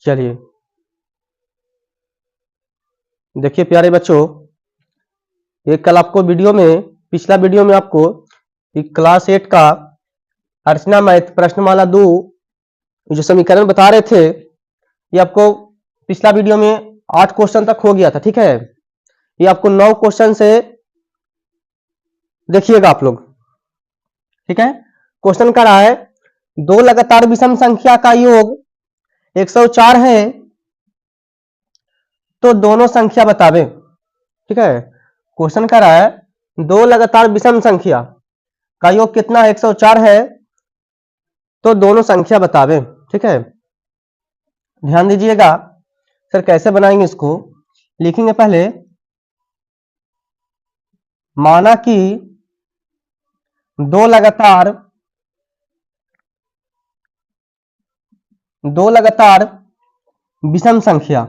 चलिए देखिए प्यारे बच्चों, ये कल आपको पिछला वीडियो में आपको क्लास 8 का अर्चना मैथ प्रश्नमाला 2 जो समीकरण बता रहे थे, ये आपको पिछला वीडियो में 8 क्वेश्चन तक हो गया था। ठीक है, ये आपको 9 क्वेश्चन से देखिएगा आप लोग। ठीक है, क्वेश्चन कर रहा है दो लगातार विषम संख्या का योग 104 है तो दोनों संख्या बतावे। ठीक है, क्वेश्चन कर रहा है दो लगातार विषम संख्या का योग कितना 104 है तो दोनों संख्या बतावे। ठीक है, ध्यान दीजिएगा। सर कैसे बनाएंगे इसको, लिखेंगे पहले माना कि दो लगातार विषम संख्या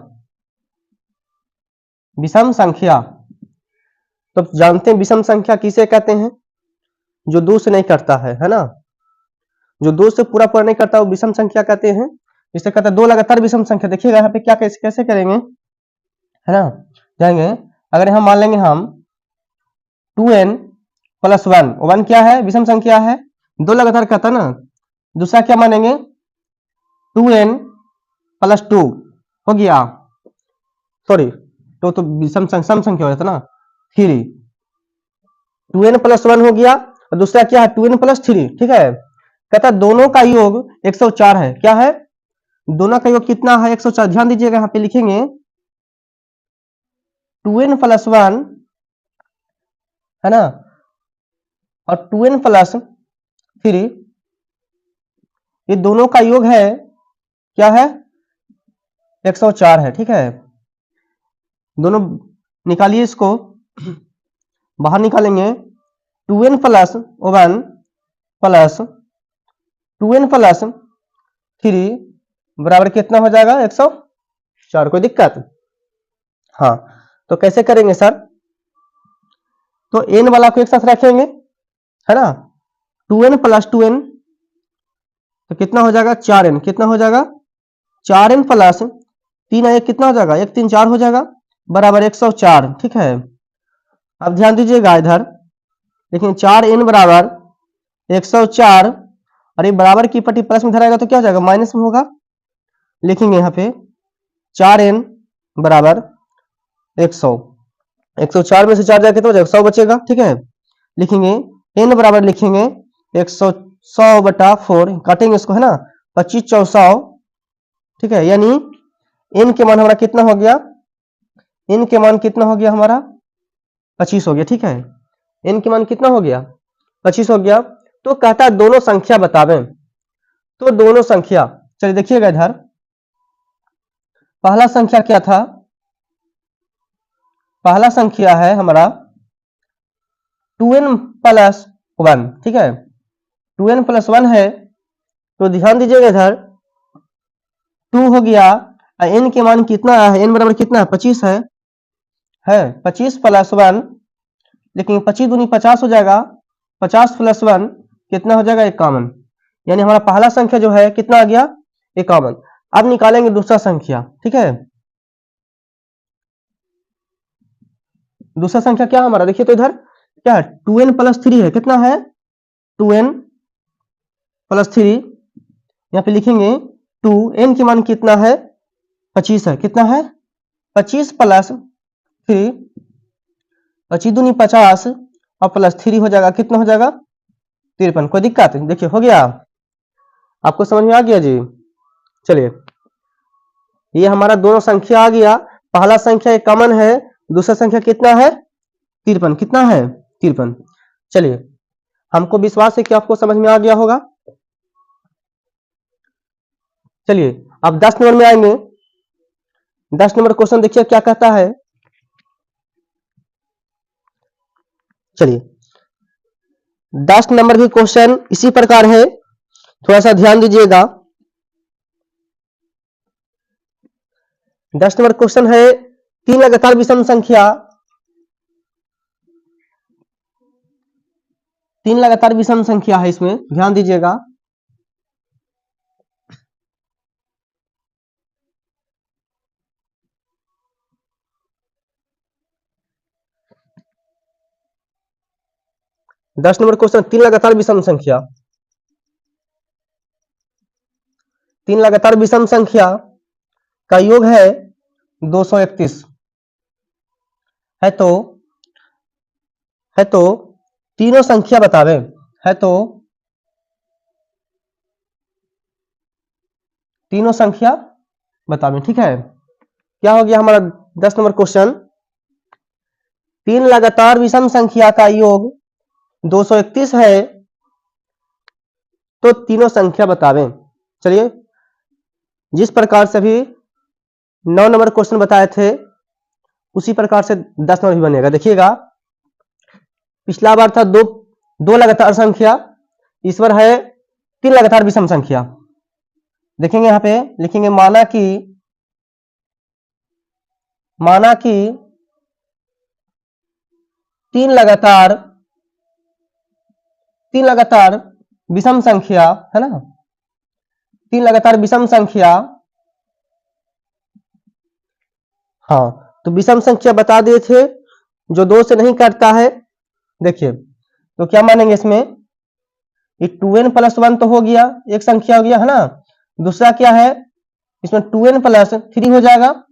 तो जानते हैं विषम संख्या किसे कहते हैं, जो दो से नहीं करता है ना, जो दो से पूरा नहीं करता वो विषम संख्या कहते हैं। इसे कहते हैं दो लगातार विषम संख्या। देखिएगा यहाँ पे क्या कैसे करेंगे, है ना, जाएंगे। अगर यहाँ मान लेंगे हम 2n + 1, 1 क्या है, विषम संख्या है, दो लगातार कहता ना। दूसरा क्या मानेंगे 2n + 2 हो गया, सॉरी तो विषम सम संख्या हो जाता ना 3, 2n + 1 हो गया। और दूसरा क्या है 2n + 3। ठीक है, कहता दोनों का योग 104 है। क्या है, दोनों का योग कितना है 104। ध्यान दीजिएगा यहाँ पे लिखेंगे 2n + 1 है ना, और 2n + 3, ये दोनों का योग है क्या है 104 है। ठीक है, दोनों निकालिए, इसको बाहर निकालेंगे 2n + 1 + 2n + 3 बराबर कितना हो जाएगा 104। कोई दिक्कत? हाँ, तो कैसे करेंगे सर, तो n वाला को एक साथ रखेंगे, है ना, 2n + 2n तो कितना हो जाएगा 4n। कितना हो जाएगा 4n + 3 1 कितना हो जाएगा 1 3 4 हो जाएगा बराबर 104। ठीक है, अब ध्यान दीजिएगा इधर, लेकिन 4n बराबर 104 और ये बराबर की पट्टी प्लस में धराएगा तो क्या हो जाएगा माइनस में होगा। लिखेंगे यहाँ पे 4n बराबर 100, 104 में से 4 जाए कितना हो जाएगा 100 बचेगा। ठीक है, लिखेंगे n बराबर लिखेंगे 100/4, काटेंगे इसको, है ना, 25 × 100। ठीक है, यानी n के मान हमारा कितना हो गया, n के मान कितना हो गया हमारा 25 हो गया। ठीक है, n के मान कितना हो गया 25 हो गया। तो कहता है दोनों संख्या बतावें, तो दोनों संख्या, चलिए देखिएगा इधर, पहला संख्या क्या था, पहला संख्या है हमारा 2n + 1। ठीक है, 2n + 1 है, तो ध्यान दीजिएगा इधर 2 हो गया, n के मान कितना है, n बराबर कितना है 25 है 25 + 1, लेकिन 25 दूनी 50 हो जाएगा, 50 + 1 कितना हो जाएगा 51। यानी हमारा पहला संख्या जो है कितना आ गया 51। अब निकालेंगे दूसरा संख्या। ठीक है, दूसरा संख्या क्या हमारा, देखिए तो इधर क्या है 2n + 3 है, कितना है 2n + 3, यहाँ पे लिखेंगे 2n के मान कितना है 25 है, कितना है 25 + 3, 25 दूनी 50 और +3 हो जाएगा, कितना हो जाएगा 53। कोई दिक्कत? देखिए हो गया, आपको समझ में आ गया जी। चलिए, ये हमारा दोनों संख्या आ गया, पहला संख्या एक कॉमन है, दूसरा संख्या कितना है 53। कितना है 53। चलिए, हमको विश्वास है कि आपको समझ में आ गया होगा। चलिए अब 10 नंबर में आएंगे। 10 नंबर क्वेश्चन देखिए क्या कहता है। चलिए 10 नंबर भी क्वेश्चन इसी प्रकार है, थोड़ा सा ध्यान दीजिएगा। 10 नंबर क्वेश्चन है 3 लगातार विषम संख्या, 3 लगातार विषम संख्या है, इसमें ध्यान दीजिएगा। 10 नंबर क्वेश्चन, 3 लगातार विषम संख्या, 3 लगातार विषम संख्या का योग है 231 है तो तीनों संख्या बतावे, है तो तीनों संख्या बतावे। ठीक है, क्या हो गया हमारा 10 नंबर क्वेश्चन, 3 लगातार विषम संख्या का योग 231 है तो तीनों संख्या बतावे। चलिए, जिस प्रकार से भी 9 नंबर क्वेश्चन बताए थे उसी प्रकार से 10 नंबर भी बनेगा। देखिएगा, पिछला बार था दो लगातार संख्या, इस बार है 3 लगातार विषम संख्या। देखेंगे यहां पे लिखेंगे माना कि 3 लगातार विषम संख्या है ना, 3 लगातार विषम संख्या, हाँ तो विषम संख्या बता दिए थे जो 2 से नहीं काटता है। देखिए तो क्या मानेंगे इसमें, ये 2n + 1 तो हो गया, एक संख्या हो गया है ना, दूसरा क्या है इसमें 2n + 3 हो जाएगा।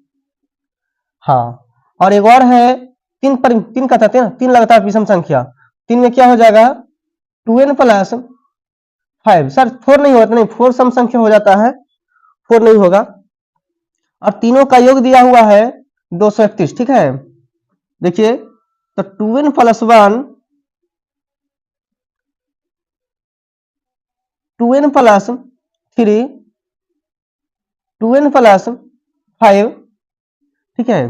हाँ, और एक और है 3 कहते हैं ना, 3 लगातार विषम संख्या, 3 में क्या हो जाएगा 2n + 5। सर 4 नहीं होता, नहीं 4 सम संख्या हो जाता है, 4 नहीं होगा। और तीनों का योग दिया हुआ है 231। ठीक है, देखिए तो 2n + 1, 2n + 3, 2n + 5। ठीक है,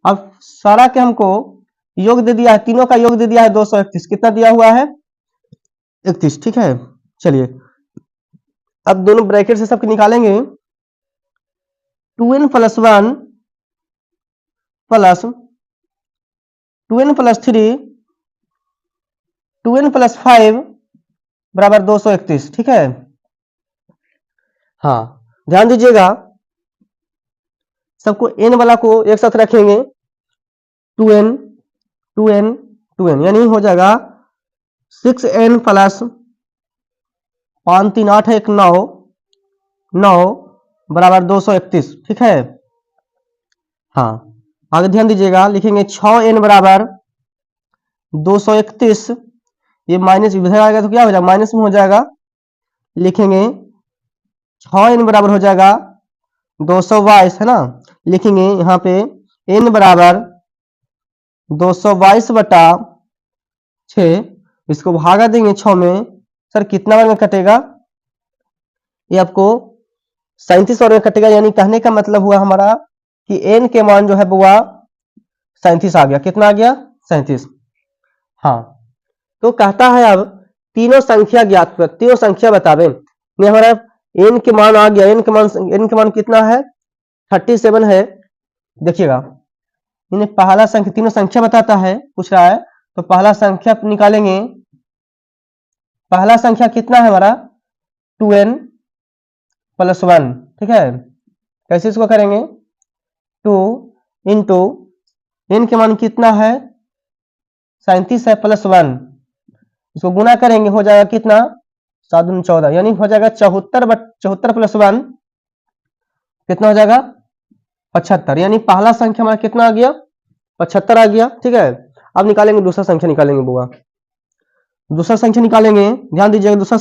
अब सारा के हमको योग दे दिया है, तीनों का योग दे दिया है 231। कितना दिया हुआ है 31। ठीक है, चलिए अब दोनों ब्रैकेट से सबके निकालेंगे, 2n + 1 प्लस 2n + 3, 2n + 5 बराबर 231। ठीक है, हाँ ध्यान दीजिएगा, सबको n वाला को एक साथ रखेंगे, 2n 2n 2n, यानी हो जाएगा 6n + 5 3 8 1 9 9 बराबर 231। ठीक है, हाँ आगे ध्यान दीजिएगा, लिखेंगे 6n बराबर 231, ये माइनस इधर आएगा तो क्या हो जाएगा माइनस में हो जाएगा, लिखेंगे 6n बराबर हो जाएगा 222 है ना, लिखेंगे यहाँ पे n बराबर 222/6, इसको भागा देंगे 6 में, सर कितना बार में कटेगा, ये आपको 37 बार में कटेगा। यानी कहने का मतलब हुआ हमारा कि n के मान जो है बुआ 37 आ गया। कितना आ गया 37। हाँ तो कहता है अब तीनों संख्या ज्ञात कर, तीनों संख्या बतावे। ये हमारा n के मान आ गया, n के मान कितना है 37 है। देखिएगा इन्हें पहला संख्या, तीनों संख्या बताता है पूछ रहा है, तो पहला संख्या निकालेंगे, पहला संख्या कितना है हमारा 2n + 1। ठीक है, कैसे इसको करेंगे, 2 इंटू n के मान कितना है 37 है + 1, इसको गुना करेंगे हो जाएगा कितना 7 दूनी 14, यानी हो जाएगा 74 + 1 कितना हो जाएगा 75। यानी पहला संख्या हमारा कितना आ गया 75 आ गया। ठीक है, अब निकालेंगे दूसरा संख्या, निकालेंगे बुआ, दूसरा संख्या निकालेंगे, ध्यान दीजिएगा दूसरा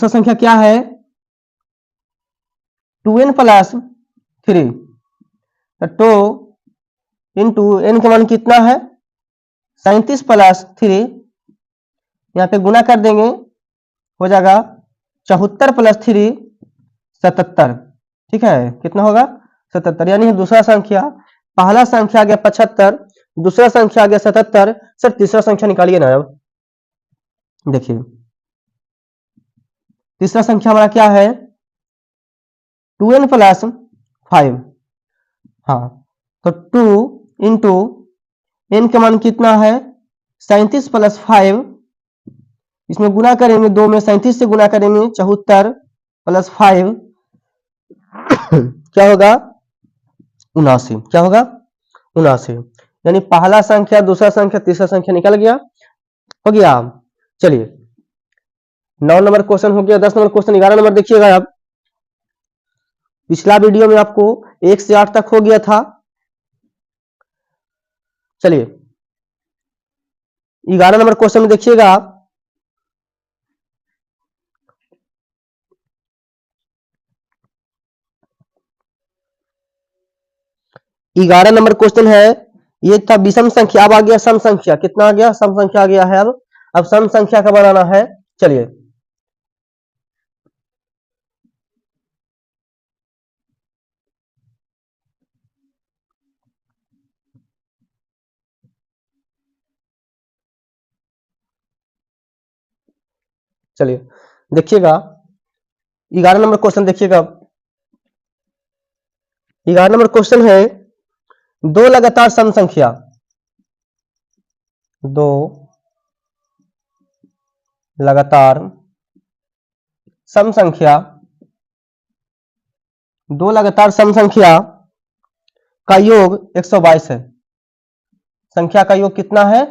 संख्या क्या है 2n + 3, तो 2 इंटू n के मान कितना है 37 + 3, यहाँ पे गुना कर देंगे हो जाएगा 74 + 3 77। ठीक है, कितना होगा 77, यानी दूसरा संख्या, पहला संख्या आ गया 75, दूसरा संख्या आ गया 77। सर तीसरा संख्या निकालिए ना, अब देखिए तीसरा संख्या हमारा क्या है 2n + 5। हाँ तो 2 इंटू n का मान कितना है 37 + 5, इसमें गुना करेंगे 2 में 37 से गुना करेंगे 74 + 5 क्या होगा 79। क्या होगा 79। यानी पहला संख्या, दूसरा संख्या, तीसरा संख्या निकल गया, हो गया। चलिए 9 नंबर क्वेश्चन हो गया। 10 नंबर क्वेश्चन, 11 नंबर देखिएगा। अब पिछला वीडियो में आपको 1 से 8 तक हो गया था। चलिए 11 नंबर क्वेश्चन में देखिएगा। ग्यारह नंबर क्वेश्चन है, ये था विषम संख्या। अब आ गया सम संख्या। कितना आ गया? सम संख्या आ गया है। अब सम संख्या का बनाना है। चलिए चलिए देखिएगा 11 नंबर क्वेश्चन देखिएगा। 11 नंबर क्वेश्चन है, दो लगातार सम संख्या, दो लगातार सम संख्या, दो लगातार सम संख्या का योग 122 है। संख्या का योग कितना है?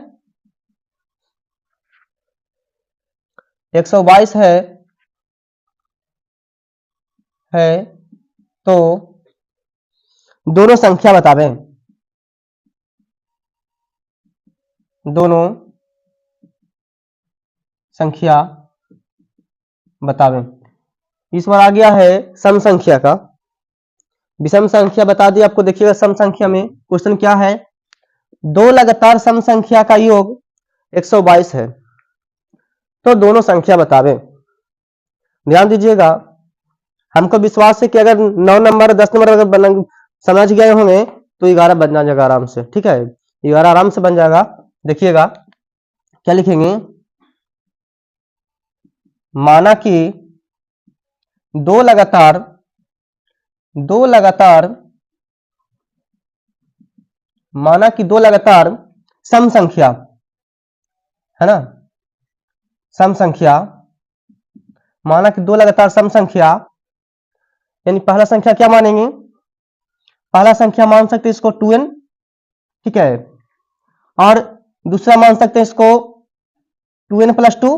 122 है तो दोनों संख्या बतावें। दोनों संख्या बतावें। इस बार आ गया है सम संख्या का। विषम संख्या बता दिया आपको। देखिएगा सम संख्या में क्वेश्चन क्या है, दो लगातार सम संख्या का योग 122 है तो दोनों संख्या बतावें। ध्यान दीजिएगा, हमको विश्वास है कि अगर 9 नंबर 10 नंबर अगर समझ गए होंगे तो 11 बन जाएगा आराम से। ठीक है, 11 आराम से बन जाएगा। देखिएगा क्या लिखेंगे, माना कि दो लगातार माना कि दो लगातार सम संख्या है ना, सम संख्या, माना कि दो लगातार सम संख्या, यानी पहला संख्या क्या मानेंगे? पहला संख्या मान सकते हैं इसको 2n, ठीक है, और दूसरा मान सकते हैं इसको 2n प्लस 2।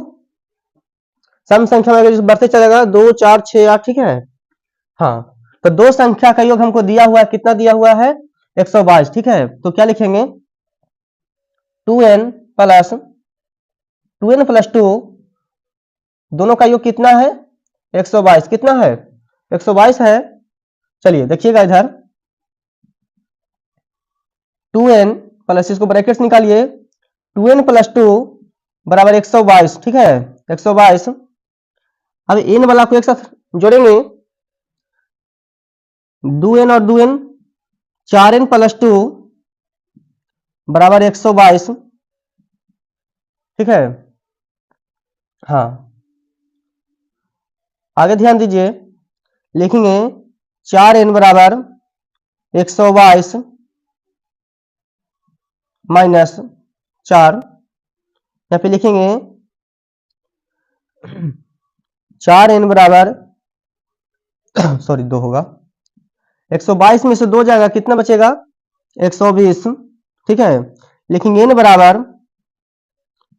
सम संख्या में अगर बढ़ते चलेगा 2 4 6 8, ठीक है। हाँ, तो दो संख्या का योग हमको दिया हुआ है। कितना दिया हुआ है? 122, ठीक है। तो क्या लिखेंगे, 2n प्लस 2, दोनों का योग कितना है? 122। कितना है? 122 है। चलिए देखिएगा इधर 2n प्लस, इसको ब्रैकेट्स निकालिए, 2n प्लस 2 बराबर 122, ठीक है, 122। अब n वाला को एक साथ जोड़ेंगे, 2n और 2n, 4n प्लस 2 बराबर 122, ठीक है। हाँ, आगे ध्यान दीजिए, लिखेंगे 4n बराबर 122 माइनस 4, या फिर लिखेंगे 4n बराबर सॉरी 2 होगा, 122 में से 2 जाएगा, कितना बचेगा? 120, ठीक है। लिखेंगे n बराबर,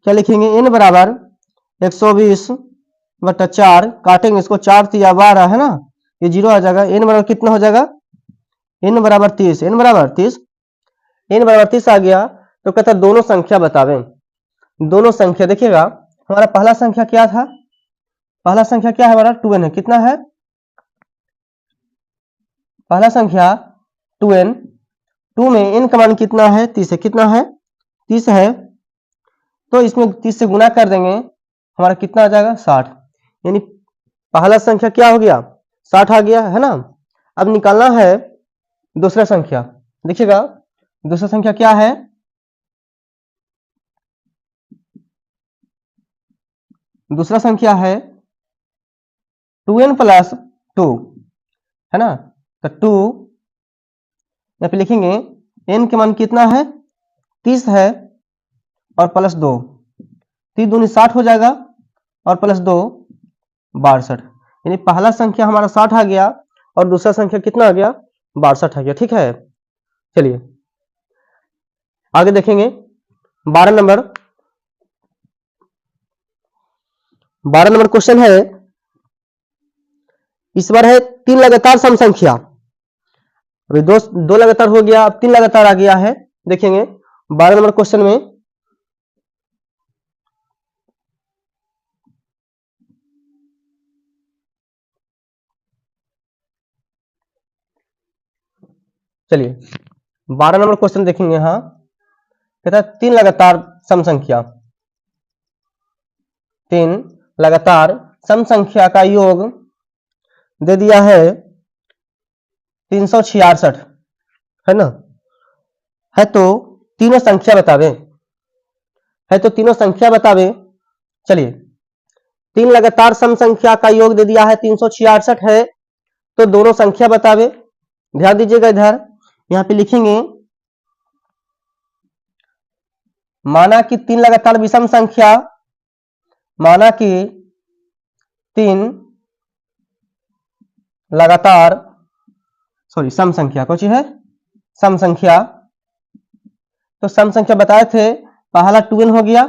क्या लिखेंगे? n बराबर 120 बटा 4, काटेंगे इसको, 4 या 12 है ना, ये 0 आ जाएगा। n बराबर कितना हो जाएगा? n बराबर 30, n बराबर 30, n बराबर 30 आ गया। तो कहता है दोनों संख्या बतावें। दोनों संख्या देखिएगा, हमारा पहला संख्या क्या था? पहला संख्या क्या है हमारा? 2n है। कितना है पहला संख्या? 2n। 2 में n का मान कितना है? 30 है। कितना है? 30 है। तो इसमें 30 से गुना कर देंगे, हमारा कितना आ जाएगा? 60। यानी पहला संख्या क्या हो गया? 60 आ गया, है ना। अब निकालना है दूसरा संख्या। देखिएगा दूसरा संख्या क्या है? दूसरा संख्या है 2n प्लस 2, है ना। तो 2, या फिर लिखेंगे n के मान कितना है? 30 है, और प्लस 2, 30 दूनी 60 हो जाएगा, और प्लस 2 62। यानी पहला संख्या हमारा 60 आ गया, और दूसरा संख्या कितना आ गया? 62 आ गया, ठीक है। चलिए आगे देखेंगे 12 नंबर। 12 नंबर क्वेश्चन है, इस बार है 3 लगातार सम संख्या। अभी दो लगातार हो गया, अब 3 लगातार आ गया है। देखेंगे 12 नंबर क्वेश्चन में, चलिए 12 नंबर क्वेश्चन देखेंगे। यहां कहता है 3 लगातार सम संख्या, 3 लगातार सम संख्या का योग दे दिया है 366, है ना। है तो तीनों संख्या बतावे, है तो तीनों संख्या बतावे। चलिए 3 लगातार सम संख्या का योग दे दिया है 366 है, तो दोनों संख्या बतावे। ध्यान दीजिएगा इधर, यहां पे लिखेंगे माना कि 3 लगातार विषम संख्या, माना कि 3 लगातार सम संख्या, कौन सी है, सम संख्या। तो सम संख्या बताए थे, पहला 2n हो गया,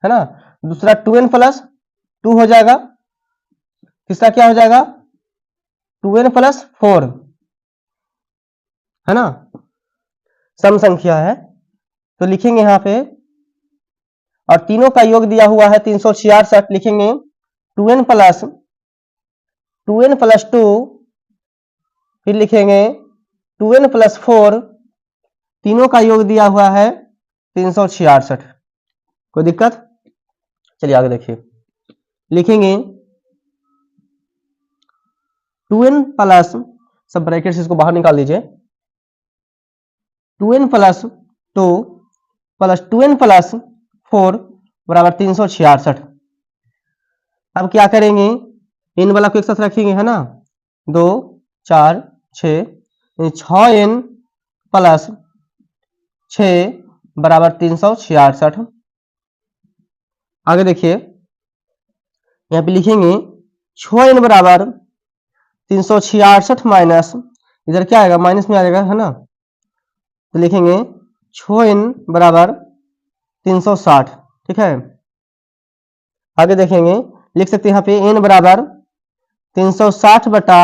है ना, दूसरा 2n प्लस 2 हो जाएगा, तीसरा क्या हो जाएगा 2n प्लस 4, है ना, सम संख्या है। तो लिखेंगे यहां पे, और तीनों का योग दिया हुआ है 366, लिखेंगे 2n प्लस 2, फिर लिखेंगे 2n प्लस 4, तीनों का योग दिया हुआ है 366। कोई दिक्कत? चलिए आगे देखिए, लिखेंगे 2n प्लस, सब ब्रैकेट से इसको बाहर निकाल दीजिए, 2n plus 2 plus 2n plus 4 बराबर 366। अब क्या करेंगे, इन वाला को एक साथ रखेंगे, है ना, 2 4 6, 6n प्लस 6 बराबर 366। आगे देखिए, यहां पे लिखेंगे 6n बराबर 366 माइनस, इधर क्या आएगा, माइनस में आ जाएगा, है ना। तो लिखेंगे 6n बराबर 360, ठीक है। आगे देखेंगे, लिख सकते हैं यहाँ पे n बराबर 360 बटा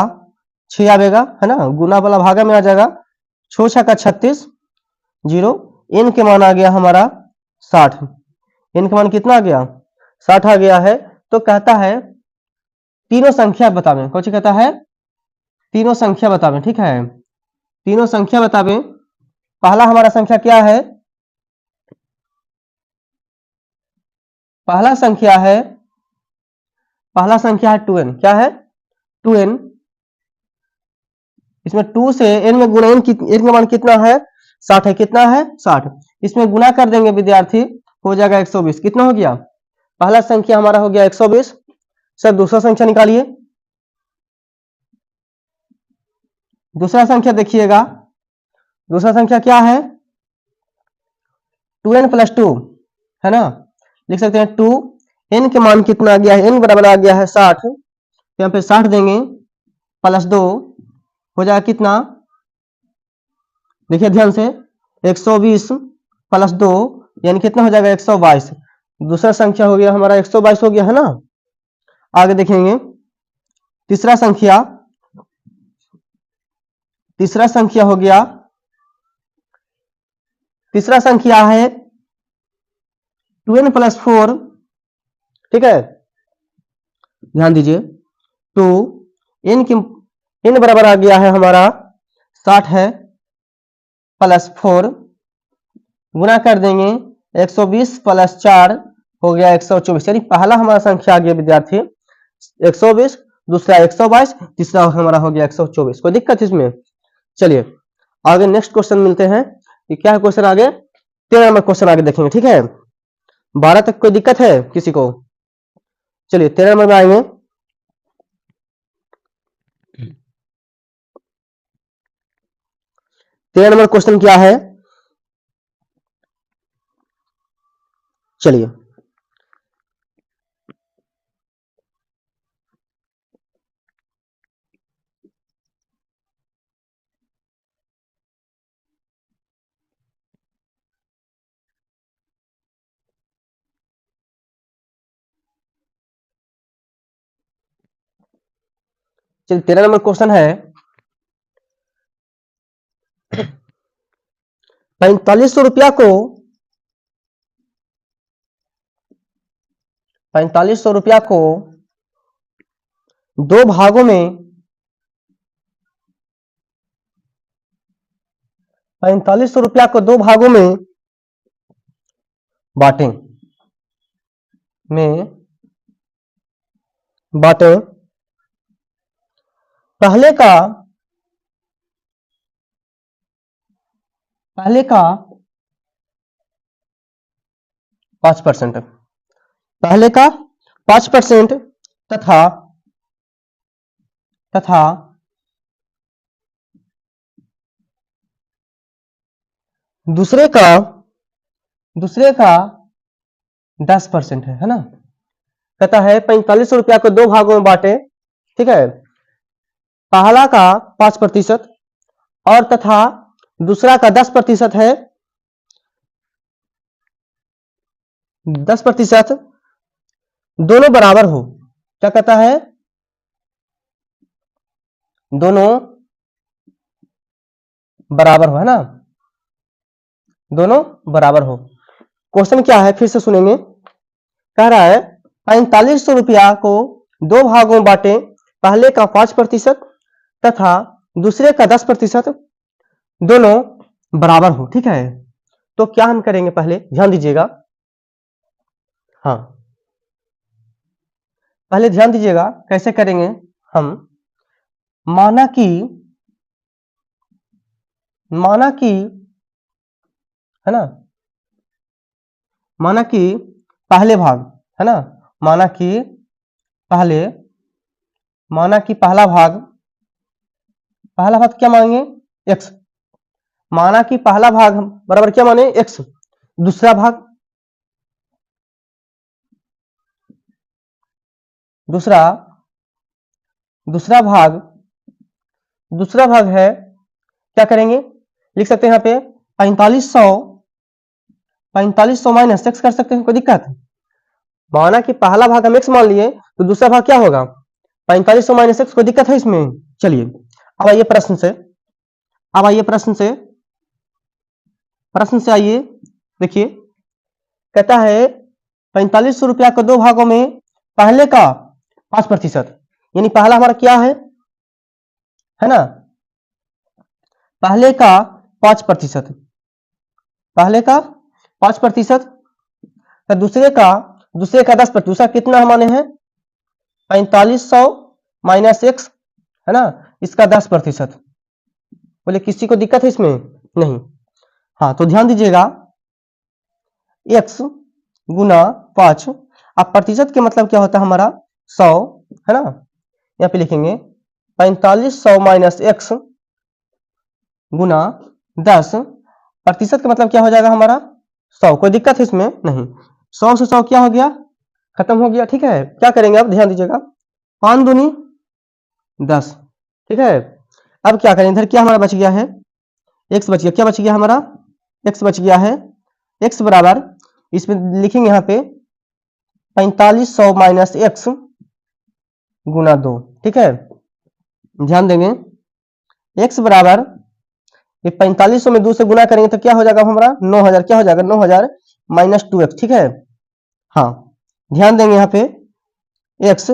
6 आएगा, है ना, गुना वाला भागा में आ जाएगा, 6 6 का 36, 0, n के मान आ गया हमारा 60। n का मान कितना आ गया, 60 आ गया है। तो कहता है तीनों संख्या बतावें, कौन सी कहता है, तीनों संख्या बतावें, ठीक है, तीनों संख्या बतावें। पहला हमारा संख्या क्या है, पहला संख्या है, पहला संख्या है 2n, क्या है 2n, इसमें 2 से n में गुणा, n का मान कितना है 60 है, कितना है 60, इसमें गुना कर देंगे विद्यार्थी, हो जाएगा 120। कितना हो गया, पहला संख्या हमारा हो गया 120। सर दूसरा संख्या निकालिए, दूसरा संख्या देखिएगा, दूसरा संख्या क्या है 2n प्लस 2, है ना, लिख सकते हैं 2, n के मान कितना आ गया है, n बराबर आ गया है 60, तो यहाँ पे 60 देंगे, प्लस 2 हो जाएगा कितना, देखिए ध्यान से, 120 प्लस 2 यानी कितना हो जाएगा 122। दूसरा संख्या हो गया हमारा 122 हो गया, है ना। आगे देखेंगे तीसरा संख्या, तीसरा संख्या हो गया, तीसरा संख्या है 2n प्लस 4, ठीक है, ध्यान दीजिए, तो n की n बराबर आ गया है हमारा 60 है, प्लस 4 गुना कर देंगे, 120 प्लस 4 हो गया 124, यानी पहला हमारा संख्या आ गया विद्यार्थी 120, दूसरा 122, तीसरा हमारा हो गया 124। कोई दिक्कत इसमें? चलिए आगे नेक्स्ट क्वेश्चन मिलते हैं, कि क्या है क्वेश्चन आगे, 13 नंबर क्वेश्चन आगे देखेंगे, ठीक है। 12 तक कोई दिक्कत है किसी को? चलिए 13 नंबर में आएंगे, तेरह नंबर क्वेश्चन क्या है, चलिए चलिए 13 नंबर क्वेश्चन है 4500 रुपया को 4500 रुपया को दो भागों में 4500 रुपया को दो भागों में बांटें पहले का 5%, पहले का 5% तथा दूसरे का 10% है ना। कहता है 4500 रुपया को दो भागों में बांटे, ठीक है, पहला का 5% और तथा दूसरा का 10% है, 10% दोनों बराबर हो। क्या कहता है? दोनों बराबर हो, है ना, दोनों बराबर हो। क्वेश्चन क्या है फिर से सुनेंगे। कह रहा है 4500 रुपया को दो भागों में बांटे, पहले का 5% तथा दूसरे का 10%, दोनों बराबर हो। ठीक है, तो क्या हम करेंगे, पहले ध्यान दीजिएगा। हाँ, पहले ध्यान दीजिएगा कैसे करेंगे हम। माना कि है ना, माना कि पहले भाग है ना, माना कि पहला भाग क्या मानेंगे, x। माना कि पहला भाग बराबर क्या माने, x। दूसरा भाग दूसरा भाग है, क्या करेंगे, लिख सकते हैं यहाँ पे 4500 माइनस x कर सकते हैं, कोई दिक्कत। माना कि पहला भाग हम x मान लिए, तो दूसरा भाग क्या होगा, 4500 माइनस x, कोई दिक्कत है इसमें। चलिए अब आइए प्रश्न से आइए, देखिए कहता है 4500 रुपया को दो भागों में, पहले का 5%, यानी पहला हमारा क्या है ना, पहले का 5%, तो दूसरे का 10%, दूसरा कितना हमारे हैं 4500 माइनस x, है ना, इसका 10%। बोले किसी को दिक्कत है इसमें, नहीं। हाँ, तो ध्यान दीजिएगा, x गुना 5, अब प्रतिशत के मतलब क्या होता है हमारा 100, है ना। यहाँ पे लिखेंगे 4500 माइनस x गुना 10, प्रतिशत का मतलब क्या हो जाएगा हमारा 100, कोई दिक्कत है इसमें, नहीं। 100 से 100 क्या हो गया, खत्म हो गया। ठीक है, क्या करेंगे अब, ध्यान दीजिएगा, 5 दूनी 10, ठीक है। अब क्या करें, इधर क्या हमारा बच गया है, x बच गया, क्या बच गया हमारा, x बच गया है। x बराबर, इसमें लिखेंगे यहाँ पे 4500 माइनस x गुना 2, ठीक है। ध्यान देंगे, x बराबर, ये 4500 में 2 से गुना करेंगे तो क्या हो जाएगा हमारा 9000, क्या हो जाएगा 9000 माइनस 2x, ठीक है। हाँ, ध्यान देंगे यहाँ पे x,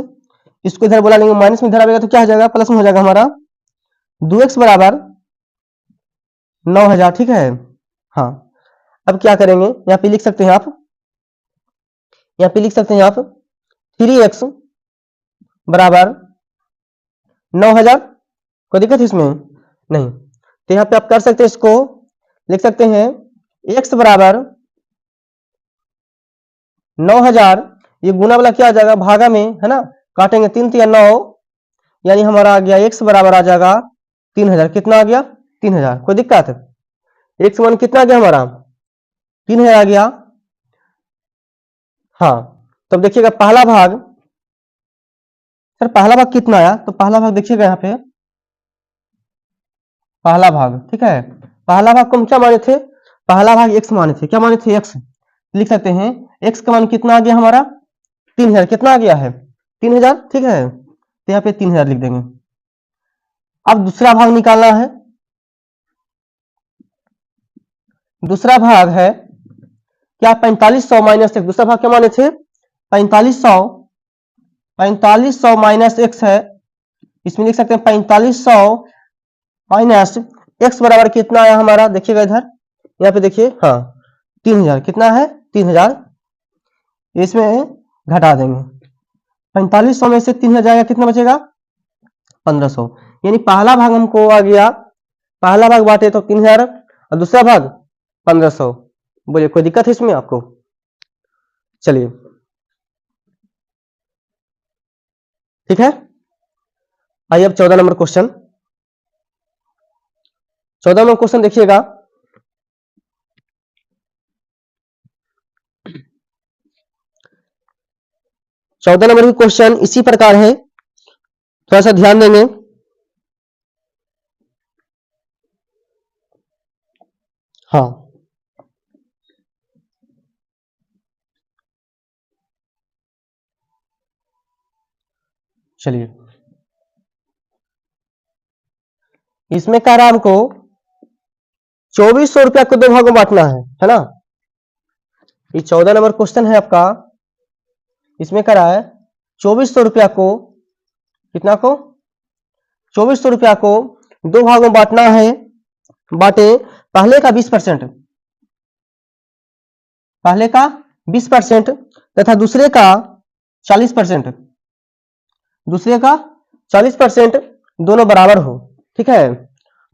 इसको इधर बोला लेंगे, माइनस में इधर आएगा तो क्या हो जाएगा, प्लस में हो जाएगा हमारा 2x बराबर 9000, ठीक है। हाँ, अब क्या करेंगे, यहाँ पे लिख सकते हैं आप, 3x बराबर 9000, कोई दिक्कत है इसमें, नहीं। तो यहाँ पे आप कर सकते हैं, इसको लिख सकते हैं x बराबर 9000, ये गुना वाला क्या आ जाएगा, भागा में, है ना, काटेंगे 3 3 9, यानी हमारा आ गया x बराबर आ जाएगा 3000, कितना आ गया 3000, कोई दिक्कत है। x मान कितना आ गया हमारा 3000 आ गया। हाँ, तब देखिएगा पहला भाग, सर पहला भाग कितना आया, तो पहला भाग देखिएगा यहाँ पे, पहला भाग, ठीक है, पहला भाग को हम क्या माने थे, पहला भाग x माने थे, क्या माने थे x, लिख सकते हैं x का मान कितना आ गया हमारा 3000, कितना आ गया है 3000, ठीक है। तो यहाँ पे 3000 लिख देंगे, अब दूसरा भाग निकालना है। दूसरा भाग है क्या 4500 माइनस एक्स। दूसरा भाग क्या माने थे 4500 माइनस एक्स है। इसमें लिख सकते हैं 4500 माइनस एक्स बराबर कितना आया हमारा, देखिएगा इधर यहाँ पे देखिए, हाँ 3000 कितना है 3000, इसमें घटा देंगे 4500 में से 3000 जाएगा कितना बचेगा 1500, यानी पहला भाग हमको आ गया, पहला भाग बांटे तो 3000 और दूसरा भाग 1500। बोलिए कोई दिक्कत है इसमें आपको? चलिए ठीक है। आइए अब 14 नंबर क्वेश्चन। 14 नंबर क्वेश्चन देखिएगा। चौदह नंबर की क्वेश्चन इसी प्रकार है, थोड़ा सा ध्यान देंगे। हाँ चलिए, इसमें कह रहा है हमको 2400 रुपया को दो भागों में बांटना है ना। ये 14 नंबर क्वेश्चन है आपका। इसमें कह रहा है 2400 रुपया को, कितना को 2400 रुपया को दो भागों में बांटना है। बांटे पहले का 20%, पहले का 20% तथा दूसरे का 40%, दूसरे का 40% दोनों बराबर हो। ठीक है,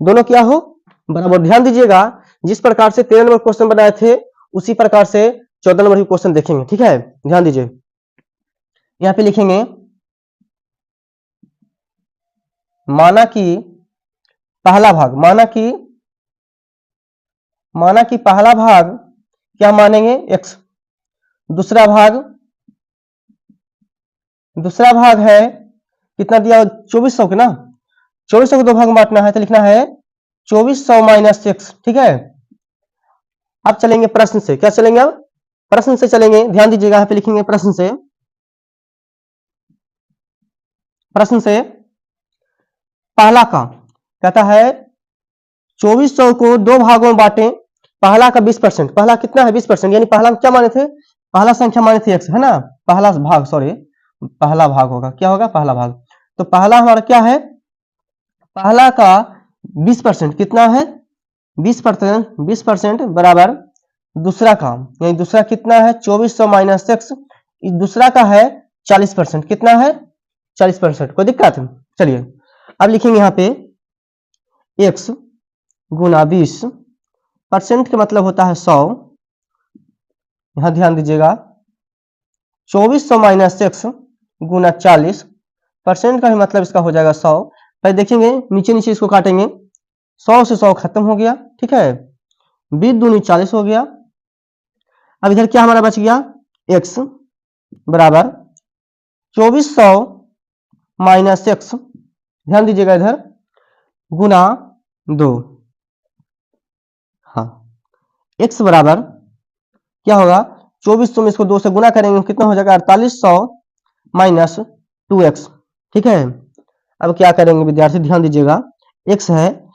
दोनों क्या हो बराबर। ध्यान दीजिएगा, जिस प्रकार से 13 नंबर क्वेश्चन बनाए थे उसी प्रकार से 14 नंबर की क्वेश्चन देखेंगे। ठीक है, ध्यान दीजिए, यहां पे लिखेंगे माना कि पहला भाग, माना कि पहला भाग क्या मानेंगे x, दूसरा भाग है कितना दिया 2400 के ना, 2400 को दो भाग में बांटना है तो लिखना है 2400 माइनस एक्स। ठीक है, अब चलेंगे प्रश्न से। क्या चलेंगे अब प्रश्न से चलेंगे, ध्यान दीजिएगा, यहाँ पे लिखेंगे प्रश्न से। प्रश्न से पहला का कहता है 2400 को दो भागों में बांटे, पहला का 20%, पहला कितना है 20%, यानी पहला क्या माने थे, पहला संख्या माने थे x है ना, पहला भाग, सॉरी पहला भाग होगा, क्या होगा पहला भाग। तो पहला हमारा क्या है, पहला का 20% कितना है 20% बराबर दूसरा का, यानी दूसरा कितना है 2400 माइनस एक्स, दूसरा का है 40%, कितना है 40%। कोई दिक्कत? चलिए अब लिखेंगे यहाँ पे x गुना 20% का मतलब होता है 100। यहां ध्यान दीजिएगा 2400 माइनस एक्स गुना 40% का भी मतलब इसका हो जाएगा 100। पहले देखेंगे नीचे नीचे इसको काटेंगे, 100 से 100 खत्म हो गया। ठीक है, 20 दूनी 40 हो गया। अब इधर क्या हमारा बच गया x बराबर 2400 माइनस एक्स, ध्यान दीजिएगा इधर, गुना 2। हाँ, x बराबर क्या होगा 2400 में इसको 2 से गुना करेंगे कितना हो जाएगा 4800 माइनस 2x। ठीक है, अब क्या करेंगे विद्यार्थी, ध्यान दीजिएगा, x है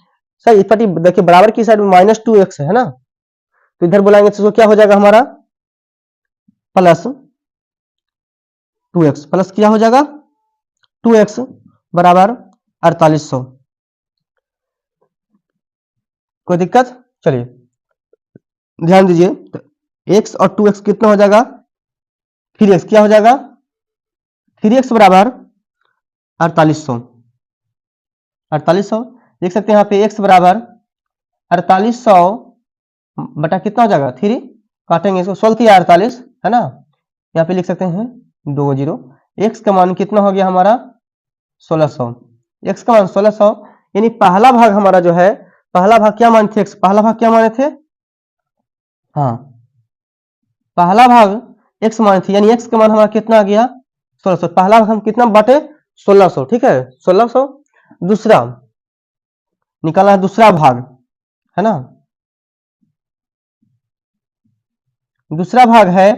सर इस पट्टी देखिए बराबर की साइड में -2x है ना, तो इधर बुलाएंगे तो क्या हो जाएगा हमारा प्लस 2x, प्लस क्या हो जाएगा 2x बराबर 4800। कोई दिक्कत? चलिए ध्यान दीजिए, तो x और 2x कितना हो जाएगा 3x, क्या हो जाएगा 3x बराबर 4800। 4800 देख सकते हैं यहाँ पे x बराबर 4800 बटा कितना हो जाएगा 3, काटेंगे इसको, 16 किया 48 है ना, यहाँ पे लिख सकते हैं 2 0। x का मान कितना हो गया हमारा 1600, x का मान 1600, यानी पहला भाग हमारा जो है, पहला भाग क्या माने थे x, पहला भाग क्या माने थे, हाँ पहला भाग x माने थे, यानी x का मान हमारा कितना आ गया 1600। पहला भाग हम कितना बांटे 1600। ठीक है 1600, दूसरा निकाला है दूसरा भाग है ना, दूसरा भाग है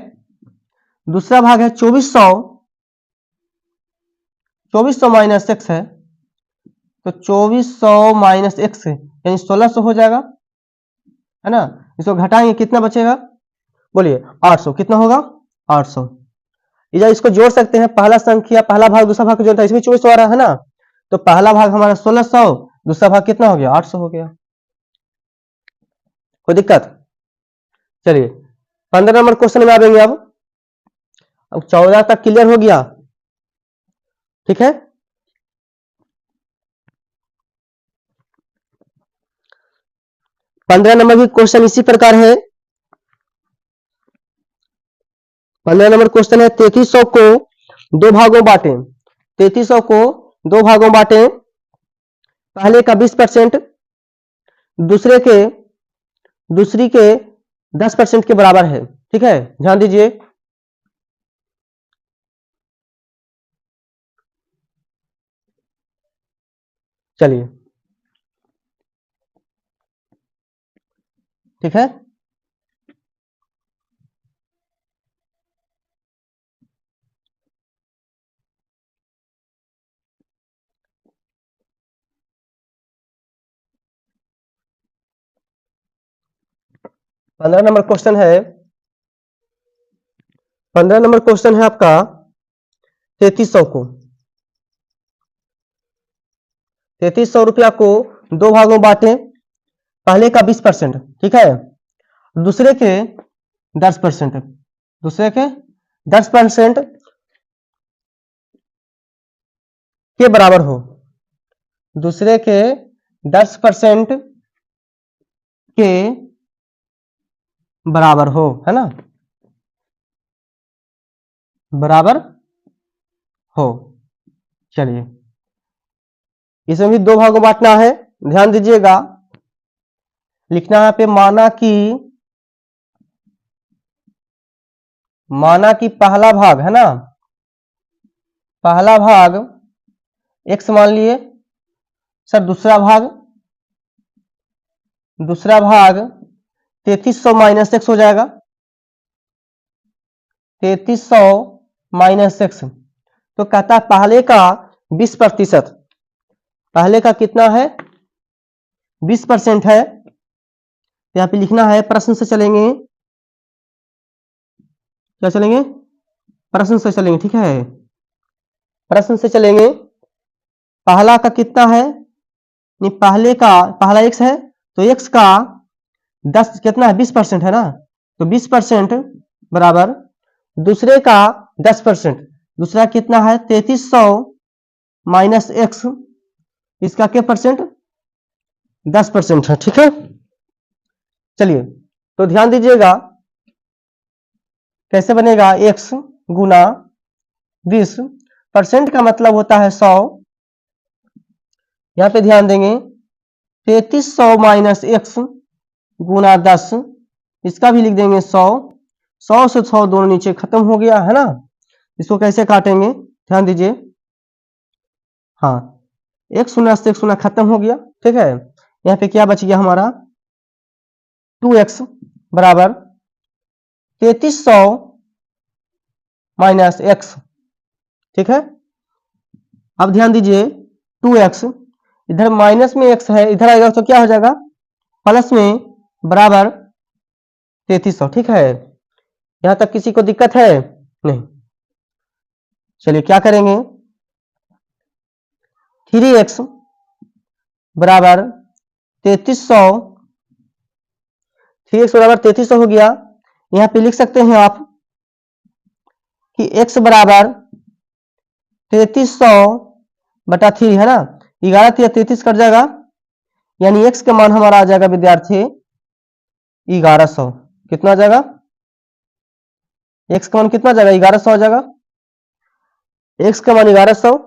2400 माइनस एक्स है, तो 2400 माइनस x यानी 1600 हो जाएगा, है ना। इसको घटाएंगे कितना बचेगा, बोलिए 800, कितना होगा 800। या इसको जोड़ सकते हैं, पहला संख्या पहला भाग दूसरा भाग जोड़ता है, इसमें 2400 आ रहा है ना, तो पहला भाग हमारा 1600, दूसरा भाग कितना हो गया 800 हो गया। कोई दिक्कत? चलिए 15 नंबर क्वेश्चन में आ जाएंगे। अब 14 तक क्लियर हो गया, ठीक है। 15 नंबर की क्वेश्चन इसी प्रकार है। 15 नंबर क्वेश्चन है 3300 को दो भागों बांटे, 3300 को दो भागों बांटे, पहले का 20% दूसरी के 10% के बराबर है, ठीक है। ध्यान दीजिए, चलिए ठीक है। पंद्रह नंबर क्वेश्चन है, 15 नंबर क्वेश्चन है आपका 3300 को 3300 रुपया को दो भागों बांटे, पहले का 20%, ठीक है, दूसरे के 10%, दूसरे के 10% के बराबर हो, दूसरे के 10% के बराबर हो, है ना, बराबर हो। चलिए इसमें भी दो भागों बांटना है, ध्यान दीजिएगा, लिखना है पे माना कि पहला भाग है ना, पहला भाग x मान लिए सर, दूसरा भाग 3300 माइनस एक्स हो जाएगा, 3300 माइनस एक्स, तो कहता है पहले का 20%, पहले का कितना है 20% है, यहां पे लिखना है, प्रश्न से चलेंगे, क्या चलेंगे, प्रश्न से चलेंगे, ठीक है, प्रश्न से चलेंगे। पहला का कितना है, नहीं पहला x है, तो x का 10 कितना है 20% है ना, तो 20% बराबर दूसरे का 10%, दूसरा कितना है 3300 माइनस एक्स, इसका क्या परसेंट 10% है, ठीक है। चलिए तो ध्यान दीजिएगा कैसे बनेगा, x गुना 20% का मतलब होता है 100, यहां पे ध्यान देंगे 3300 माइनस एक्स गुना 10, इसका भी लिख देंगे 100, 100 से 100 दोनों नीचे खत्म हो गया, है ना। इसको कैसे काटेंगे, ध्यान दीजिए, हाँ एक शून्य से एक शून्य खत्म हो गया, ठीक है। यहाँ पे क्या बच गया हमारा 2x बराबर 3300 माइनस एक्स, ठीक है। अब ध्यान दीजिए 2x इधर माइनस में x है, इधर आएगा तो क्या हो जाएगा प्लस में, बराबर 3300, ठीक है। यहां तक किसी को दिक्कत है नहीं। चलिए क्या करेंगे, 3x बराबर 3300, 3x बराबर 3300 हो गया। यहां पे लिख सकते हैं आप कि x बराबर 3300 बटा 3 है ना, 11 या 33 कट जाएगा, यानी x का मान हमारा आ जाएगा विद्यार्थी 1100, कितना आ जाएगा, x का मान कितना आ जाएगा 1100 आ जाएगा, x का मान 1100।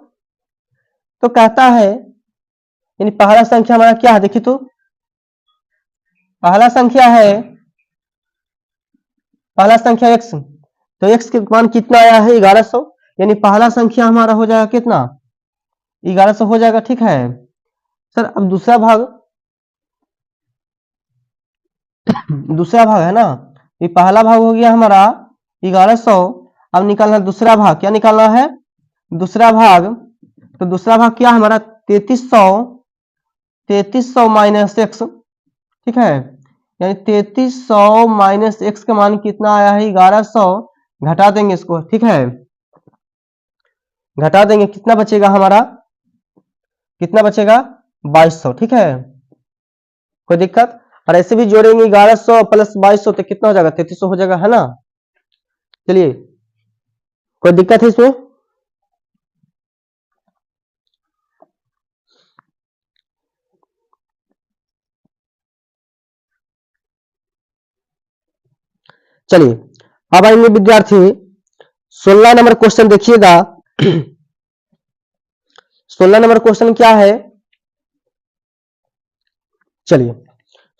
तो कहता है यानी पहला संख्या हमारा क्या है, देखिए तो पहला संख्या x, तो x के मान कितना आया है 1100, यानी पहला संख्या हमारा हो जाएगा कितना 1100 हो जाएगा, ठीक है। सर अब दूसरा भाग है ना, ये पहला भाग हो गया हमारा 1100, अब निकालना दूसरा भाग, क्या निकालना है दूसरा भाग, तो दूसरा भाग क्या हमारा 3300 3300 माइनस एक्स, ठीक है, यानी 3300 माइनस एक्स का मान कितना आया है 1100, घटा देंगे इसको, ठीक है, घटा देंगे, कितना बचेगा हमारा, कितना बचेगा 2200, ठीक है, कोई दिक्कत। और ऐसे भी जोड़ेंगे 1100 प्लस 2200 तो कितना हो जाएगा 3300 हो जाएगा, है ना। चलिए, कोई दिक्कत है इसमें। चलिए, अब आएंगे विद्यार्थी 16 नंबर क्वेश्चन देखिएगा। 16 नंबर क्वेश्चन क्या है, चलिए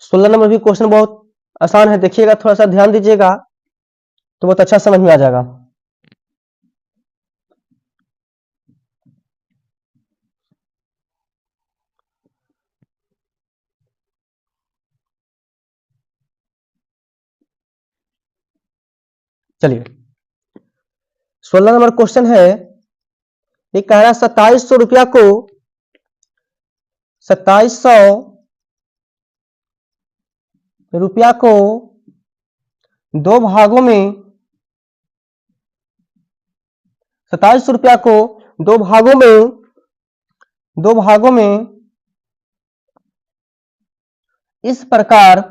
16 नंबर भी क्वेश्चन बहुत आसान है, देखिएगा, थोड़ा सा ध्यान दीजिएगा तो बहुत अच्छा समझ में आ जाएगा। चलिए, 16 नंबर क्वेश्चन है, ये कह रहा है 2700 रुपया को 2700 रुपया को दो भागों में 2700 रुपया को दो भागों में इस प्रकार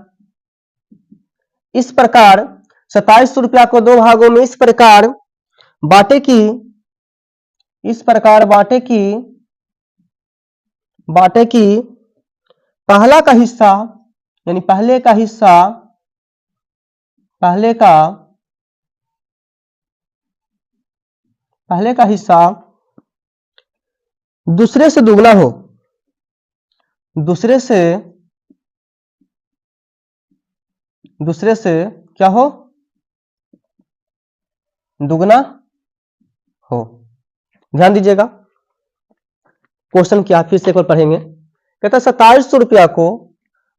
2700 रुपया को दो भागों में इस प्रकार बांटे की पहला का हिस्सा, यानी पहले का हिस्सा दूसरे से दुगना हो, दूसरे से क्या हो, दुगना हो। ध्यान दीजिएगा, क्वेश्चन क्या फिर से एक बार पढ़ेंगे। कहता है 2700 रुपया को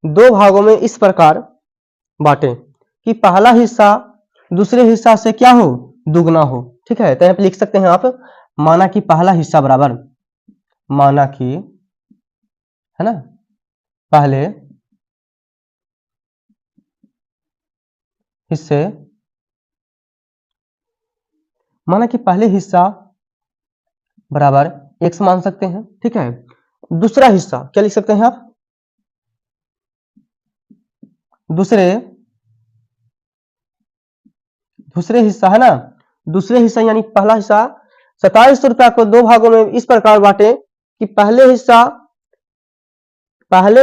दो भागों में इस प्रकार बांटे कि पहला हिस्सा दूसरे हिस्सा से क्या हो, दुगना हो, ठीक है। तो यहाँ पे लिख सकते हैं आप, माना कि पहला हिस्सा बराबर, माना कि, है ना, पहले हिस्से, माना कि पहले हिस्सा बराबर x मान सकते हैं, ठीक है। दूसरा हिस्सा क्या लिख सकते हैं आप, दूसरे हिस्सा, है ना, दूसरे हिस्सा यानी पहला हिस्सा 2700 रुपया को दो भागों में इस प्रकार बांटे कि पहले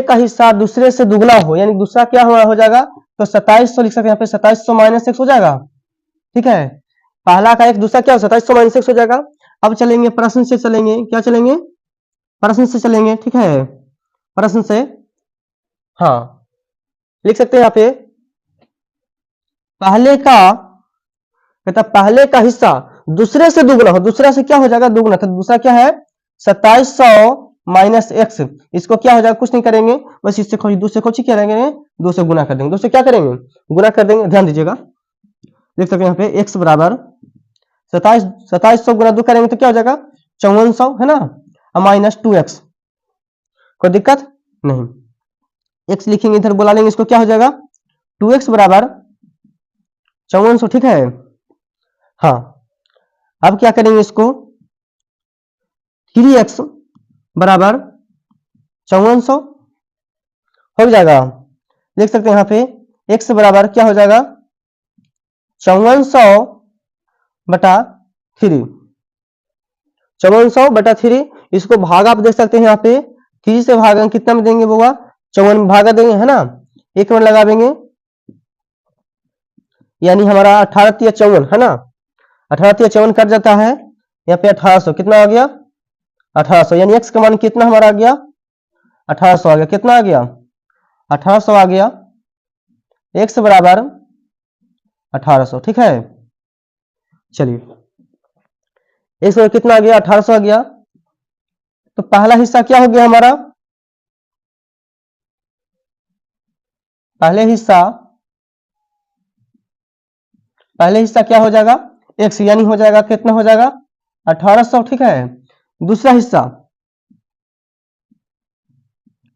का हिस्सा दूसरे से दुगना हो, यानी दूसरा क्या हो जाएगा, तो 2700 लिख सकते हैं यहाँ पे, 2700 माइनस एक्स हो जाएगा, ठीक है। पहला का एक, दूसरा क्या 2700 माइनस एक्स हो जाएगा। अब चलेंगे प्रश्न से, चलेंगे, क्या चलेंगे, प्रश्न से चलेंगे, ठीक है, प्रश्न से, हाँ, लिख सकते हैं यहाँ पे, पहले का, कहता पहले का हिस्सा दूसरे से दुगना हो, दूसरा से क्या हो जाएगा, दुगना, तो दूसरा क्या है 2700 माइनस एक्स, इसको क्या हो जाएगा, कुछ नहीं करेंगे, बस इससे दूसरे को क्या करेंगे, दो से गुना कर देंगे, दो से क्या करेंगे, गुना कर देंगे। ध्यान दीजिएगा, देख सकते हैं यहाँ पे x बराबर 2700 गुना 2 करेंगे तो क्या हो जाएगा 5400, है ना, माइनस 2x, कोई दिक्कत नहीं, x लिखेंगे इधर बुला लेंगे इसको, क्या हो जाएगा 2x बराबर 5400, ठीक है। हाँ, अब क्या करेंगे इसको, 3x बराबर 5400 हो जाएगा, देख सकते हैं यहाँ पे x बराबर क्या हो जाएगा 5400 बटा 3, 5400 बटा 3, इसको भाग आप देख सकते हैं यहाँ पे, 3 से भागा कितना में देंगे होगा 54 में भागा देंगे, है ना, एक मिनट लगा देंगे, यानी हमारा 18 या 54, है ना, 18 या 54 कट जाता है, यहाँ पे 1800 कितना आ गया 1800, यानी x का मान कितना हमारा आ गया 1800 आ गया, कितना आ गया 1800 आ गया, x बराबर 1800, ठीक है। चलिए, x बराबर कितना आ गया 1800 आ गया, तो पहला हिस्सा क्या हो गया हमारा, पहले हिस्सा क्या हो जाएगा x, यानी हो जाएगा कितना हो जाएगा 1800, ठीक है। दूसरा हिस्सा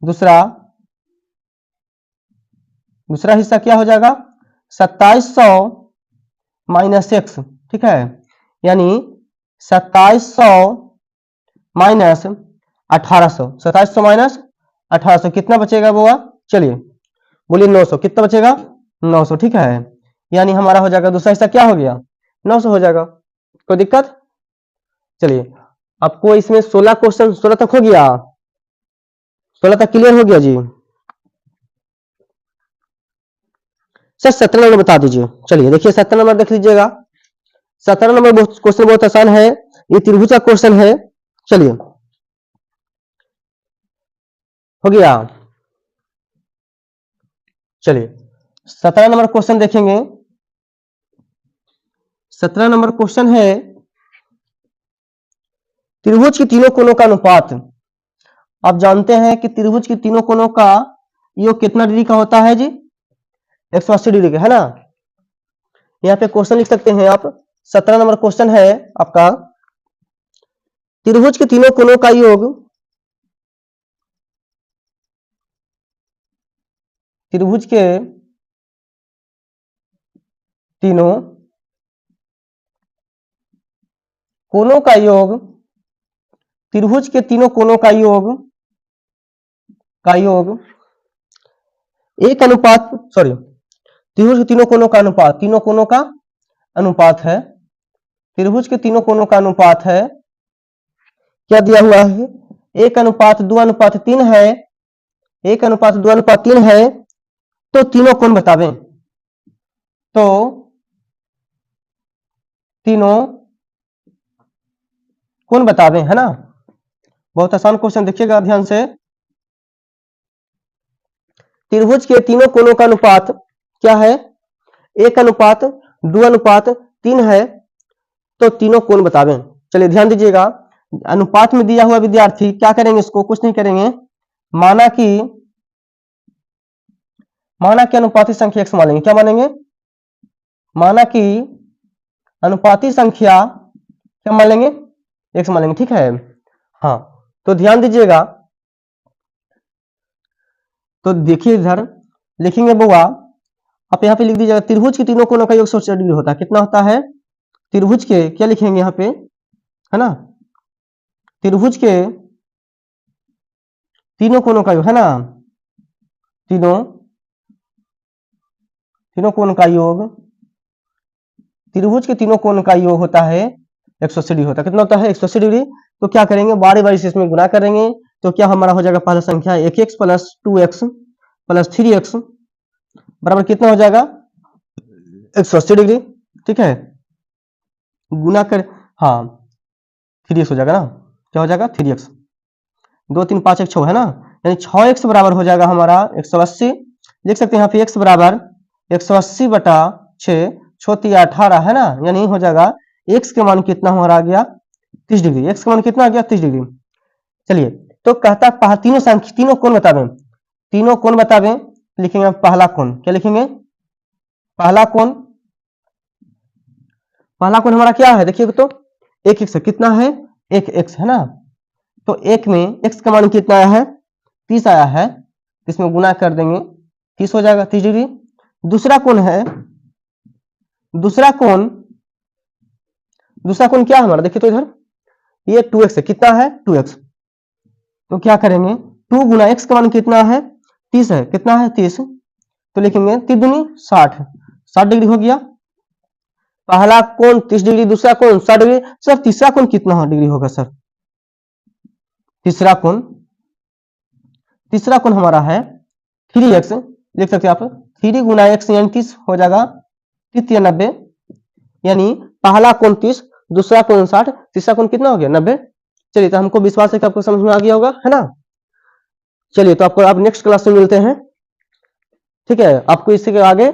दूसरा हिस्सा क्या हो जाएगा 2700 माइनस एक्स, ठीक है, यानी 2700 माइनस 1800, 2700 माइनस 1800 कितना बचेगा बुआ? चलिए बोलिए 900, कितना बचेगा? 900, ठीक है, यानी हमारा हो जाएगा दूसरा हिस्सा क्या हो गया 900 हो जाएगा। कोई दिक्कत? चलिए आपको इसमें 16 क्वेश्चन 16 तक हो गया, 16 तक क्लियर हो गया जी। सर 17 नंबर बता दीजिए। चलिए देखिए 17 नंबर देख लीजिएगा। 17 नंबर क्वेश्चन बहुत आसान है, ये त्रिभुज का क्वेश्चन है। चलिए हो गया। चलिए 17 नंबर क्वेश्चन देखेंगे। 17 नंबर क्वेश्चन है त्रिभुज की तीनों कोणों का अनुपात। आप जानते हैं कि त्रिभुज की तीनों कोणों का योग कितना डिग्री का होता है जी? 180 डिग्री का, है ना। यहाँ पे क्वेश्चन लिख सकते हैं आप। 17 नंबर क्वेश्चन है आपका त्रिभुज के तीनों कोणों का योग, त्रिभुज के तीनों कोणों का योग, त्रिभुज के तीनों कोणों का योग एक अनुपात, सॉरी, त्रिभुज के तीनों कोणों का अनुपात, तीनों कोणों का अनुपात है, त्रिभुज के तीनों कोणों का अनुपात है, क्या दिया हुआ है 1:2:3 है, 1:2:3 है। तो तीनों कोण बतावें, तो तीनों कोण बतावें, है ना। बहुत आसान क्वेश्चन, देखिएगा ध्यान से। त्रिभुज के तीनों कोणों का अनुपात क्या है 1:2:3 है, तो तीनों कोण बतावें। चलिए ध्यान दीजिएगा, अनुपात में दिया हुआ विद्यार्थी क्या करेंगे, इसको कुछ नहीं करेंगे, माना कि अनुपाती संख्या x मानेंगे। क्या मानेंगे? माना कि अनुपाती संख्या क्या मान लेंगे, x मान लेंगे, ठीक है। हाँ तो ध्यान दीजिएगा, तो देखिए इधर लिखेंगे बुआ, आप यहाँ पे लिख दीजिएगा त्रिभुज के तीनों कोणों का योग 180 डिग्री होता है। कितना होता है? त्रिभुज के क्या लिखेंगे यहाँ पे, है ना, त्रिभुज के तीनों कोणों का योग, है ना, तीनों कोण का योग, त्रिभुज के तीनों कोण का योग होता है 180 डिग्री होता है। कितना होता है 180 डिग्री। तो क्या करेंगे, बारी बारी से इसमें गुणा करेंगे, तो क्या हमारा हो जाएगा पहला संख्या 1x plus 2x plus 3x बराबर कितना हो जाएगा 180 डिग्री, ठीक है, गुना कर, हाँ 3x हो जाएगा ना, क्या हो जाएगा 3x, 2 3 5 1 6 है ना, यानी 6x बराबर हो जाएगा हमारा 180। लिख सकते हैं यहाँ पे x बराबर 180/6, 6 18 है ना, यानी हो जाएगा x के मान कितना हमारा आ गया 30 डिग्री, x का मान कितना आ गया 30 डिग्री। चलिए तो कहता है तीनों संख्या, तीनों कोण बतावें, तीनों कोण बतावें, लिखेंगे पहला कोण, क्या लिखेंगे, पहला कोण, पहला कोण हमारा क्या है देखिए तो 1x है, कितना है 1x है ना, तो 1 में x का मान कितना आया है 30 आया है, इसमें गुना कर देंगे 30 हो जाएगा 30 डिग्री। दूसरा कोण है, दूसरा कोण क्या है हमारा, देखिए तो इधर ये 2x है, कितना है 2x, तो क्या करेंगे 2 गुना x का मान कितना है 30 है, कितना है 30, तो लिखेंगे 3 दूनी 60 डिग्री हो गया। पहला कोण 30 डिग्री, दूसरा कोण 60 डिग्री। सर तीसरा कोण कितना डिग्री होगा सर, तीसरा कोण हमारा है 3x, लिख सकते हैं आप 3 गुना x यानी 30 हो जाएगा 90, यानी पहला कोण 30, दूसरा कोण 60, तीसरा कोण कितना हो गया 90। चलिए तो हमको विश्वास है कि आपको समझ में आ गया होगा, है ना। चलिए तो आपको आप नेक्स्ट क्लास में मिलते हैं, ठीक है, आपको इससे आगे